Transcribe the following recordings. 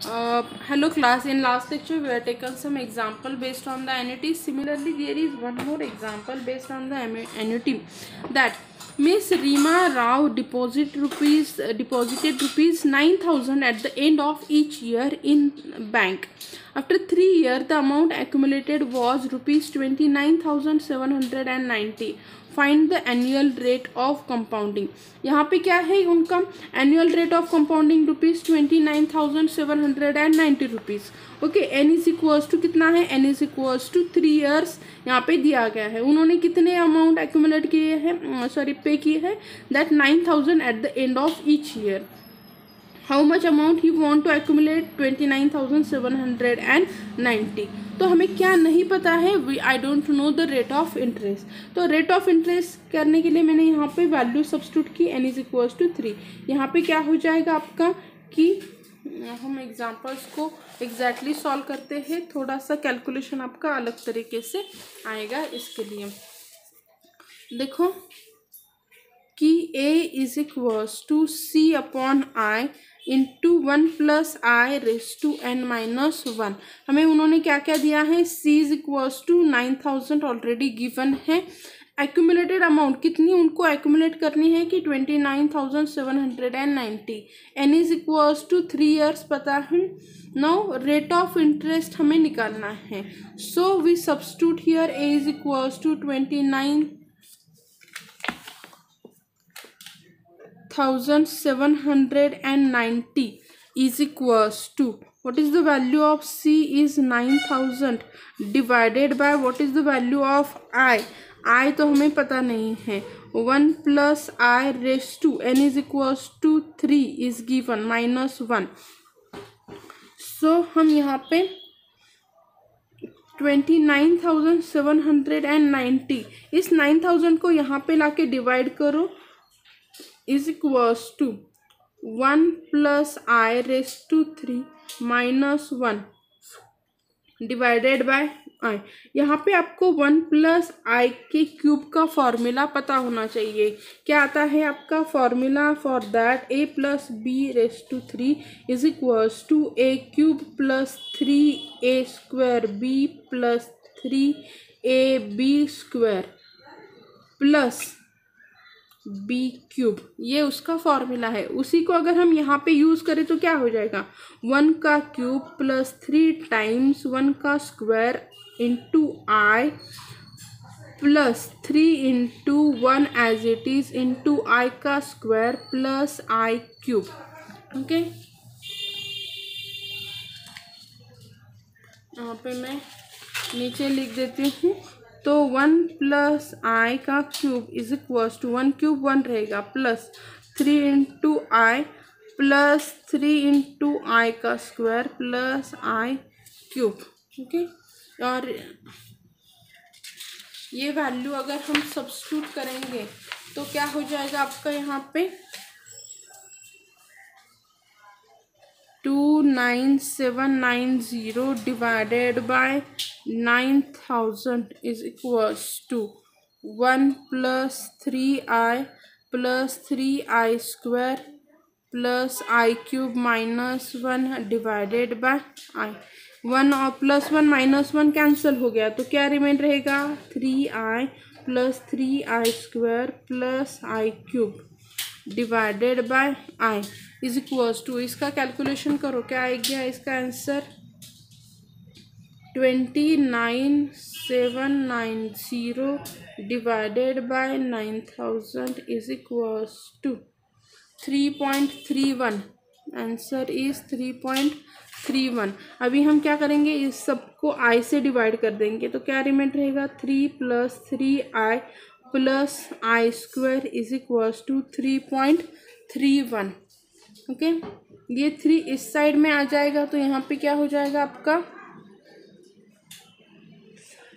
Hello class, in last lecture we have taken some example based on the annuity. Similarly, there is one more example based on the annuity, that Miss Rima Rao deposited rupees 9,000 at the end of each year in bank. After 3 years, the amount accumulated was rupees 29,790. Find the annual rate of compounding. यहाँ पे क्या है उनका annual rate of compounding ₹29,790 rupees. Okay, N is equals to कितना है, N is equals to 3 years यहाँ पे दिया गया है. उन्होंने कितने अमाउंट एक्यूमुलेट किए हैं, सॉरी पे किए हैं, that 9,000 at the end of each year. How much amount he want to accumulate 29,790. तो हमें क्या नहीं पता है, I don't know the rate of interest. तो रेट ऑफ इंटरेस्ट करने के लिए मैंने यहाँ पे वैल्यू सब्स्टिट्यूट की, एन इज इक्वल्स टू 3. यहाँ पे क्या हो जाएगा आपका कि हम एग्जाम्पल्स को एग्जैक्टली सॉल्व करते हैं, थोड़ा सा कैलकुलेशन आपका अलग तरीके से आएगा. इसके लिए देखो कि a is equals to c upon i into 1 plus i raise to n minus 1. हमें उन्होंने क्या क्या दिया है, c is equals to 9,000 already given है. एक्यूमुलेटेड अमाउंट कितनी उनको एक्यूमुलेट करनी है कि 29,790. n is equals to 3 years पता है. नाउ रेट ऑफ इंटरेस्ट हमें निकालना है. So we substitute here a is equals to 29,790 is equals to, what is the value of c is 9,000 divided by what is the value of I तो हमें पता नहीं है. 1 plus I raised to n is equals to 3 is given minus 1. so हम यहाँ पे 29,790 इस 9,000 को यहाँ पे लाके डिवाइड करो, is equals to 1 plus I raised to 3 minus 1 divided by I. यहाँ पे आपको 1 plus I के क्यूब का फॉर्मूला पता होना चाहिए. क्या आता है आपका formula for that, a plus b raised to 3 is equals to a cube plus 3a square b plus 3ab square plus b cube. ये उसका फॉर्मूला है. उसी को अगर हम यहाँ पे यूज़ करें तो क्या हो जाएगा, 1 का क्यूब प्लस 3 टाइम्स 1 का square into i plus 3 into 1 as it is into i का square plus i cube. Okay, यहाँ पे मैं नीचे लिख देती हूँ. तो 1 प्लस आई का cube is equals to 1 cube 1 रहेगा plus 3 into i plus 3 into i का square plus i cube. Okay, और ये वैल्यू अगर हम सब्स्टिट्यूट करेंगे तो क्या हो जाएगा आपका यहाँ पे 29790 divided by 9,000 is equals to 1 plus 3i plus 3i square plus I cube minus 1 divided by I. 1 और प्लस 1 माइनस 1 कैंसिल हो गया तो क्या रिमेन रहेगा, 3i plus 3i square plus I cube divided by I is equals to, इसका calculation करो क्या आएगा इसका answer, 29,790 divided by 9,000 is equals to 3.31. Answer is 3.31. अभी हम क्या करेंगे, इस सबको I से डिवाइड कर देंगे तो क्या रिमेन रहेगा, 3 plus 3i plus i square is equals to 3.31. Okay, ये 3 इस साइड में आ जाएगा तो यहाँ पे क्या हो जाएगा आपका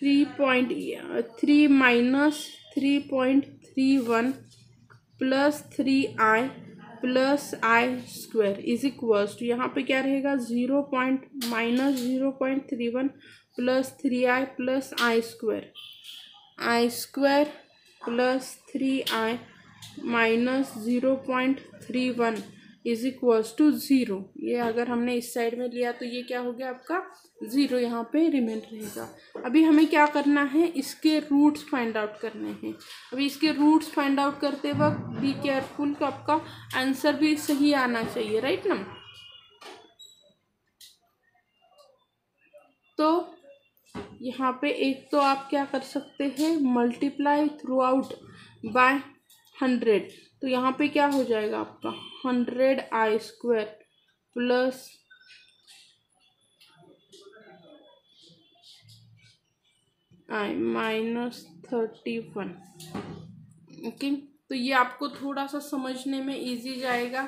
3 minus 3.31 plus 3i plus i square is equals to, यहाँ पे क्या रहेगा minus 0.31 plus 3i plus i square plus 3i minus 0.31 is equals to 0। ये अगर हमने इस साइड में लिया तो ये क्या हो गया आपका 0 यहाँ पे रिमेन रहेगा। अभी हमें क्या करना है, इसके रूट्स फाइंड आउट करने हैं। अभी इसके रूट्स फाइंड आउट करते वक्त बी केयरफुल कि आपका आंसर भी सही आना चाहिए, राइट ना। तो यहाँ पे एक तो आप क्या कर सकते हैं, मल्टीप्लाई थ्रू आउट बाय 100। तो यहाँ पे क्या हो जाएगा आपका 100i² plus i minus 31। Okay, तो ये आपको थोड़ा सा समझने में इजी जाएगा।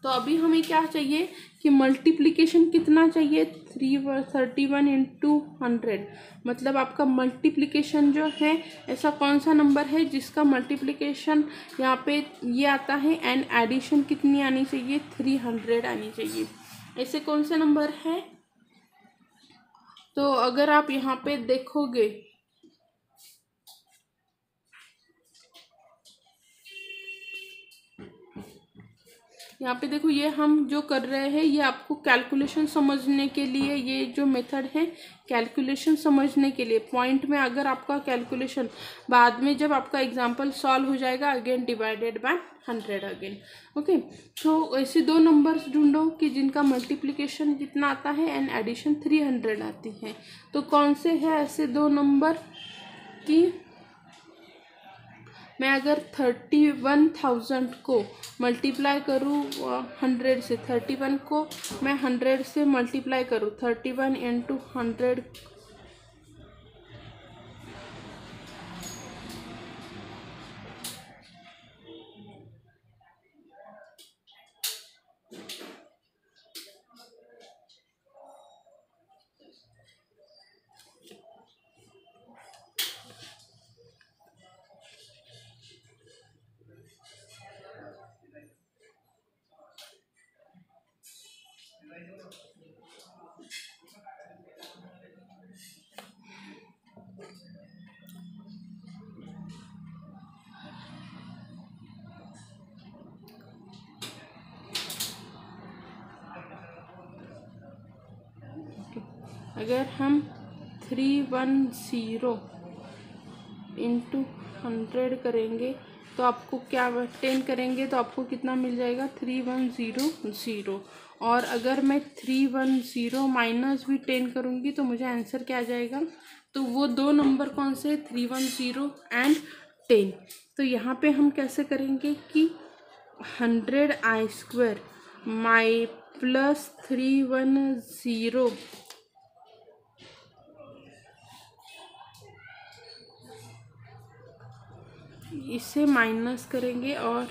तो अभी हमें क्या चाहिए कि मल्टीप्लिकेशन कितना चाहिए, 31 इंटू 100। मतलब आपका मल्टीप्लिकेशन जो है, ऐसा कौन सा नंबर है जिसका मल्टीप्लिकेशन यहाँ पे ये आता है, एंड एडिशन कितनी आनी चाहिए, 300 आनी चाहिए। ऐसे कौन से नंबर है। तो अगर आप यहाँ पे देखोगे, यहाँ पे देखो, ये हम जो कर रहे हैं ये आपको कैलकुलेशन समझने के लिए, ये जो मेथड है कैलकुलेशन समझने के लिए। पॉइंट में अगर आपका कैलकुलेशन बाद में जब आपका एग्जांपल सॉल्व हो जाएगा, again divided by 100 again. Okay, तो ऐसे दो नंबर्स ढूंढो कि जिनका मल्टीप्लिकेशन कितना आता है एंड एडिशन 300 आती है। तो कौन से है ऐसे दो नंबर की मैं अगर 31,000 को मल्टीप्लाई करूँ 100 से, 31 को मैं 100 से मल्टीप्लाई करूँ, 31 इंटू 100 अगर हम 310 इंटू 100 करेंगे तो आपको क्या 10 करेंगे तो आपको कितना मिल जाएगा, 3100। और अगर मैं 310 माइनस भी 10 करूँगी तो मुझे आंसर क्या आ जाएगा। तो वो दो नंबर कौन से, 310 एंड 10। तो यहाँ पे हम कैसे करेंगे कि 100i² माई प्लस 310 इसे माइनस करेंगे और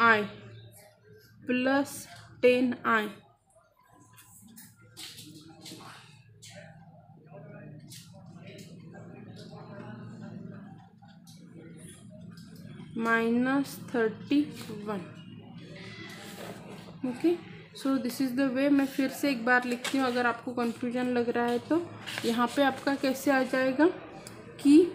i plus 10i minus 31। Okay, so this is the वे। मैं फिर से एक बार लिखती हूँ अगर आपको कन्फ्यूजन लग रहा है तो। यहाँ पे आपका कैसे आ जाएगा कि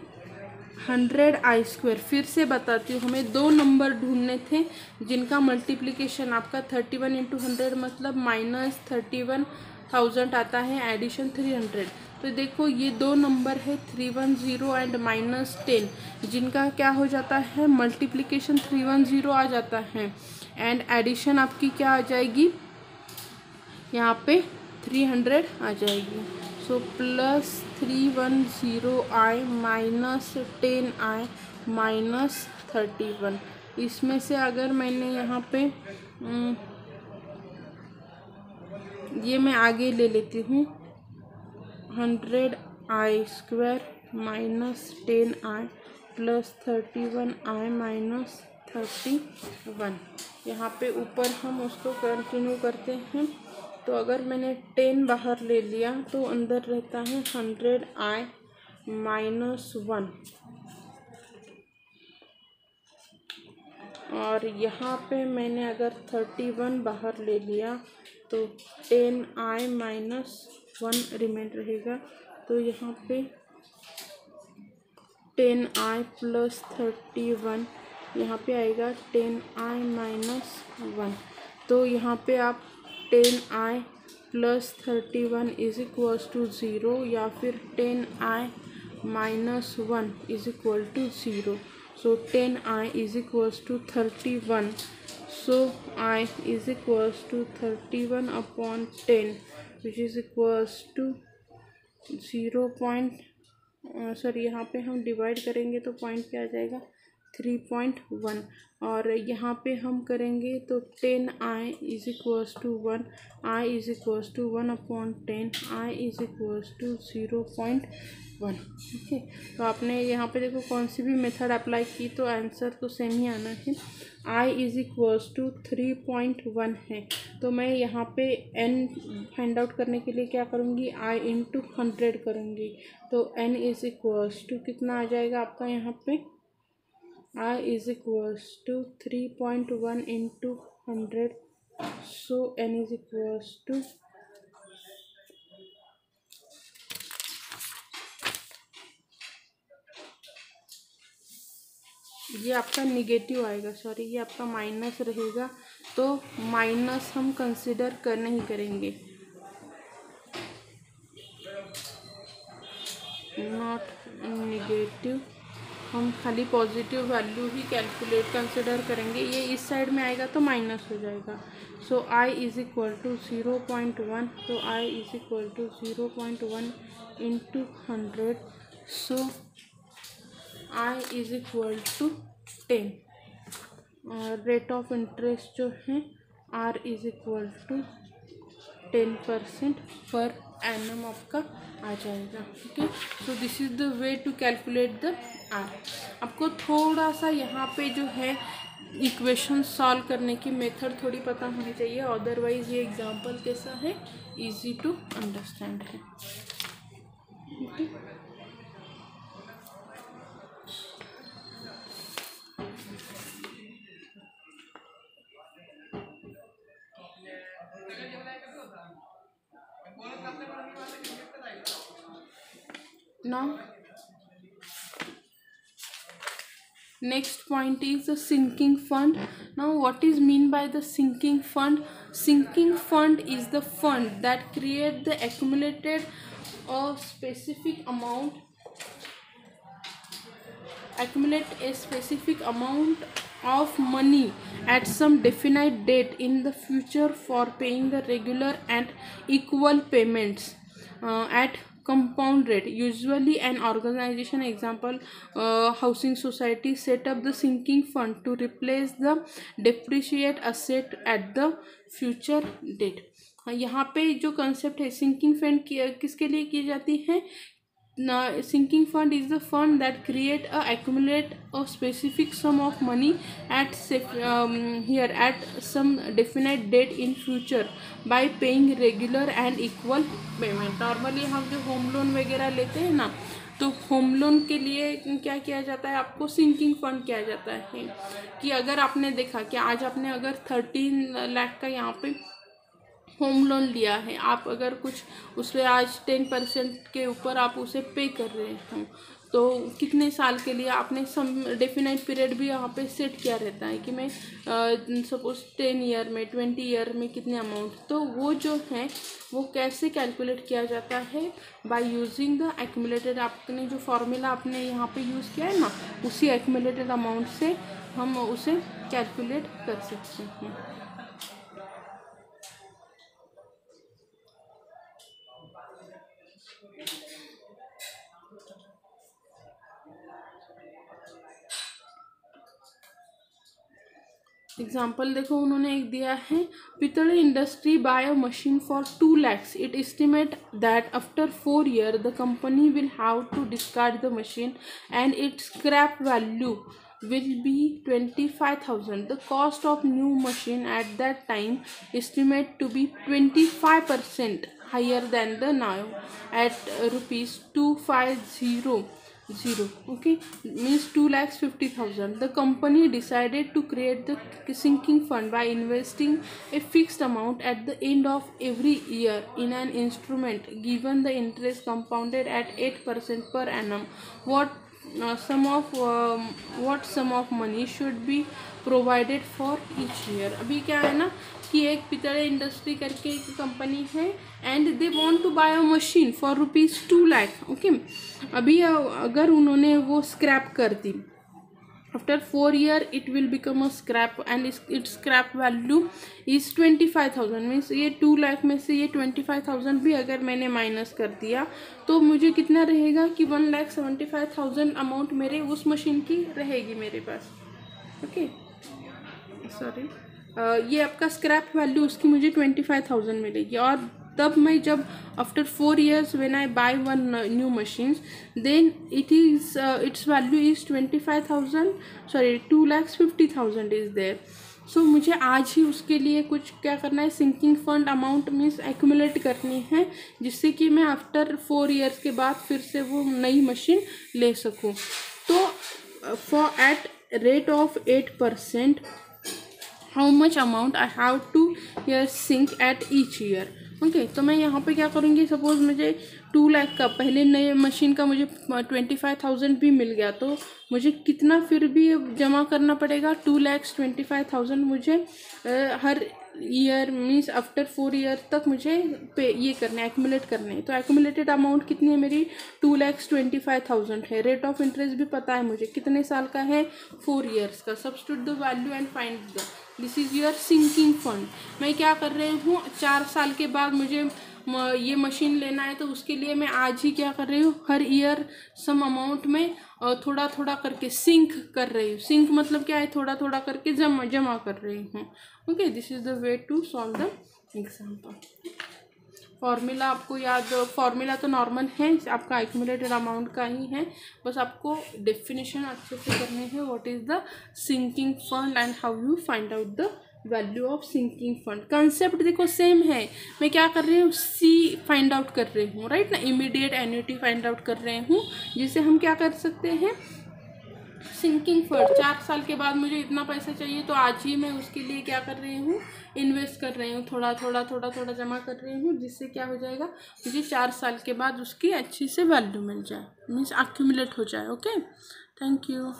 100i², फिर से बताती हूँ, हमें दो नंबर ढूंढने थे जिनका मल्टीप्लिकेशन आपका 31 इंटू 100 मतलब माइनस 31,000 आता है, एडिशन 300। तो देखो ये दो नंबर है 310 एंड माइनस 10, जिनका क्या हो जाता है मल्टीप्लिकेशन 310 आ जाता है एंड एडिशन आपकी क्या आ जाएगी, यहाँ पे 300 आ जाएगी। So plus 310i minus 10i minus 31। इसमें से अगर मैंने यहाँ पे ये मैं आगे ले लेती हूँ, 100i² minus 10i plus 31i minus 31। यहाँ पे ऊपर हम उसको कंटिन्यू करते हैं। तो अगर मैंने 10 बाहर ले लिया तो अंदर रहता है 100i माइनस 1, और यहाँ पे मैंने अगर 31 बाहर ले लिया तो 10i माइनस 1 रिमेन रहेगा। तो यहाँ पे 10i प्लस 31 यहाँ पे आएगा 10i माइनस 1। तो यहाँ पे आप 10i plus 31 is equals to 0 या फिर 10i minus 1 is equal to 0। So 10i is equals to 31। So I is equals to 31 upon 10 which is equals to 0 point sorry यहाँ पे हम डिवाइड करेंगे तो पॉइंट क्या आ जाएगा 3.1। और यहाँ पे हम करेंगे तो 10i is equals to 1, i is equals to 1 upon 10, i is equals to 0.1। Okay, तो आपने यहाँ पे देखो कौन सी भी मेथड अप्लाई की तो आंसर तो सेम ही आना है। i इज इक्वल्स टू 3.1 है, तो मैं यहाँ पे n फाइंड आउट करने के लिए क्या करूँगी, i इंटू 100 करूँगी। तो n इज इक्वल्स टू कितना आ जाएगा आपका यहाँ पे, I is equals to 3.1 into 100। So n is equals to ये आपका निगेटिव आएगा, सॉरी ये आपका माइनस रहेगा, तो माइनस हम कंसिडर नहीं करेंगे, नॉट निगेटिव, हम खाली पॉजिटिव वैल्यू ही कैलकुलेट कंसिडर करेंगे। ये इस साइड में आएगा तो माइनस हो जाएगा। So i is equal to 0.1, तो i is equal to 0.1 into 100। So i is equal to 10। और रेट ऑफ इंटरेस्ट जो है r is equal to 10% per annum आपका आ जाएगा। Okay, so this is the way to calculate the r. आपको थोड़ा सा यहाँ पे जो है इक्वेशन सॉल्व करने की मेथड थोड़ी पता होनी चाहिए, अदरवाइज ये एग्जांपल कैसा है, इजी टू अंडरस्टैंड है। Okay, now next point is the sinking fund. Now what is mean by the sinking fund? Sinking fund is the fund that create the accumulated a specific amount of money at some definite date in the future for paying the regular and equal payments at compound rate. Usually an organization, example housing society, set up the sinking fund to replace the depreciate asset at the future date. यहाँ पे जो concept है sinking fund किसके लिए की जाती है, sinking fund is the fund that create accumulate a specific sum of money at here at some definite date in future by paying regular and equal payment. Normally हम जो home loan वगैरह लेते हैं ना, तो होम लोन के लिए क्या किया जाता है, आपको सिंकिंग फंड किया जाता है कि अगर आपने देखा कि आज आपने अगर 13 लाख का यहाँ पे होम लोन लिया है, आप अगर कुछ उससे आज 10% के ऊपर आप उसे पे कर रहे हो, तो कितने साल के लिए आपने सम डेफिनेट पीरियड भी यहाँ पे सेट किया रहता है कि मैं सपोज 10 ईयर में 20 ईयर में कितने अमाउंट, तो वो जो है वो कैसे कैलकुलेट किया जाता है, बाय यूजिंग द एक्यूमुलेटेड, आपने जो फॉर्मूला आपने यहाँ पे यूज़ किया है ना, उसी एक्यूमुलेटेड अमाउंट से हम उसे कैलकुलेट कर सकते हैं। एग्जाम्पल देखो उन्होंने एक दिया है, पितल industry buy a machine for 2 lakhs. It estimate that after 4 years the company will have to discard the machine and its scrap value will be 25,000. The cost of new machine at that time estimate to be 25% higher than the now at rupees 250. Okay, means 2,50,000. The company decided to create the sinking fund by investing a fixed amount at the end of every year in an instrument given the interest compounded at 8% per annum. Sum of what sum of money should be provided for each year. अभी क्या है ना कि एक Pitde industry करके एक company है and they want to buy a machine for ₹2 lakh. Okay, अभी अगर उन्होंने वो स्क्रैप कर दी, after 4 year it will become a scrap and its scrap value is 25,000। Means ये 2 लाख में से ये 25,000 भी अगर मैंने माइनस कर दिया तो मुझे कितना रहेगा कि 1,75,000 अमाउंट मेरे उस मशीन की रहेगी मेरे पास। ओके सॉरी, ये आपका स्क्रैप वैल्यू उसकी मुझे 25,000 मिलेगी। और तब मैं जब after 4 years when I buy one new machines, then it is its value is 25,000, sorry 2,50,000 is there। So मुझे आज ही उसके लिए कुछ क्या करना है, sinking fund amount means accumulate करनी है, जिससे कि मैं आफ्टर 4 years के बाद फिर से वो नई मशीन ले सकूँ। तो for at rate of 8% how much amount I have to sink at each year. Okay, तो मैं यहाँ पे क्या करूँगी, सपोज मुझे 2 लाख का पहले नए मशीन का मुझे 25,000 भी मिल गया, तो मुझे कितना फिर भी जमा करना पड़ेगा, 2,25,000 मुझे हर ईयर मीन्स आफ्टर 4 ईयर तक मुझे पे ये करने एक्यूमुलेट करने। तो एक्यूमुलेटेड अमाउंट कितनी है मेरी, 2,25,000 है। रेट ऑफ इंटरेस्ट भी पता है मुझे कितने साल का है, 4 years का। Substitute the value and find the, this is your sinking fund. मैं क्या कर रही हूँ, 4 साल के बाद मुझे ये मशीन लेना है, तो उसके लिए मैं आज ही क्या कर रही हूँ, हर ईयर सम अमाउंट में थोड़ा थोड़ा करके सिंक कर रही हूँ। सिंक मतलब क्या है, थोड़ा थोड़ा करके जमा कर रही हूँ। Okay, this is the way to solve the example. Formula आपको याद, फॉर्मूला तो नॉर्मल है, आपका एक्यूमुलेटेड अमाउंट का ही है, बस आपको डेफिनेशन अच्छे से करने हैं। What is the sinking fund and how you find out the value of sinking fund. Concept देखो सेम है, मैं क्या कर रही हूँ, सी फाइंड आउट कर रही हूँ, राइट ना, इमीडिएट एन्युटी फाइंड आउट कर रहे हूँ, जिसे हम क्या कर सकते हैं, सिंकिंग फंड। 4 साल के बाद मुझे इतना पैसा चाहिए, तो आज ही मैं उसके लिए क्या कर रही हूँ, इन्वेस्ट कर रही हूँ, थोड़ा थोड़ा थोड़ा थोड़ा जमा कर रही हूँ, जिससे क्या हो जाएगा, मुझे 4 साल के बाद उसकी अच्छी से वैल्यू मिल जाए, मीन्स एक्यूमुलेट हो जाए। Okay, thank you.